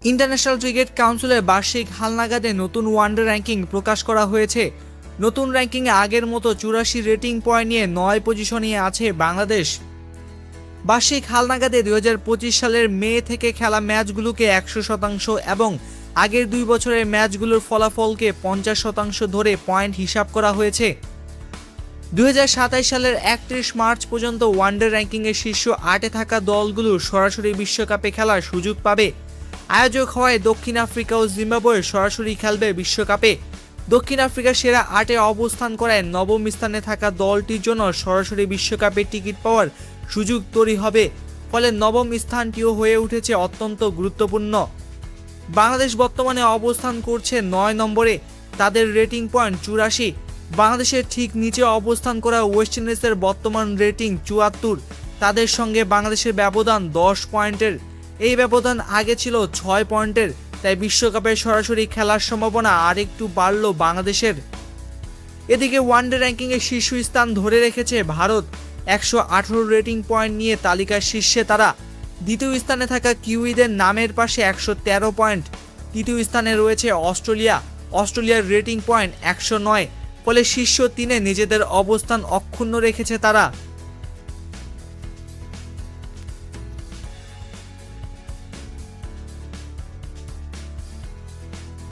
International cricket কাউন্সিলের বার্ষিক হালনাগাদে নতুন ওয়ানডে র্যাঙ্কিং প্রকাশ করা হয়েছে। নতুন র্যাঙ্কিংয়ে আগের মতো 84 রেটিং পয়েন্ট নিয়ে 9 পজিশনে আছে বাংলাদেশ। বার্ষিক হালনাগাদে 2025 সালের মে থেকে খেলা ম্যাচগুলোকে 100% এবং আগের 2 বছরের ম্যাচগুলোর ফলাফলকে 50% ধরে পয়েন্ট হিসাব করা হয়েছে। 2027 সালের 31 মার্চ পর্যন্ত ওয়ানডে র্যাঙ্কিংয়ে শীর্ষ 8-এ থাকা দলগুলো সরাসরি বিশ্বকাপে খেলার সুযোগ পাবে। আয়োজক হওয়ায় দক্ষিণ আফ্রিকা ও জিম্বাবুয়ে সরাসরি খেলবে বিশ্বকাপে। দক্ষিণ আফ্রিকা সেরা 8-এ অবস্থান করায় নবম স্থানে থাকা দলটির জন্য সরাসরি বিশ্বকাপে টিকিট পাওয়ার সুযোগ তৈরি হবে, ফলে নবম স্থানটিও হয়ে উঠেছে অত্যন্ত গুরুত্বপূর্ণ। বাংলাদেশ বর্তমানে অবস্থান করছে 9 নম্বরে, তাদের রেটিং পয়েন্ট 84। বাংলাদেশের ঠিক নিচে অবস্থান করা ওয়েস্ট ইন্ডিজের বর্তমান রেটিং 74, তাদের সঙ্গে বাংলাদেশের ব্যবধান 10 পয়েন্টের। এই ব্যবধান আগে ছিল 6 পয়েন্টের, তাই বিশ্বকাপে সরাসরি খেলার সম্ভাবনা আরেকটু বাড়ল বাংলাদেশের। এদিকে ওয়ানডে র্যাঙ্কিংয়ে শীর্ষ স্থান ধরে রেখেছে ভারত। 118 রেটিং পয়েন্ট নিয়ে তালিকার শীর্ষে তারা। দ্বিতীয় স্থানে থাকা কিউইদের নামের পাশে 113 পয়েন্ট। তৃতীয় স্থানে রয়েছে অস্ট্রেলিয়া। অস্ট্রেলিয়ার রেটিং পয়েন্ট 109, ফলে শীর্ষ 3-এ নিজেদের অবস্থান অক্ষুণ্ণ রেখেছে তারা।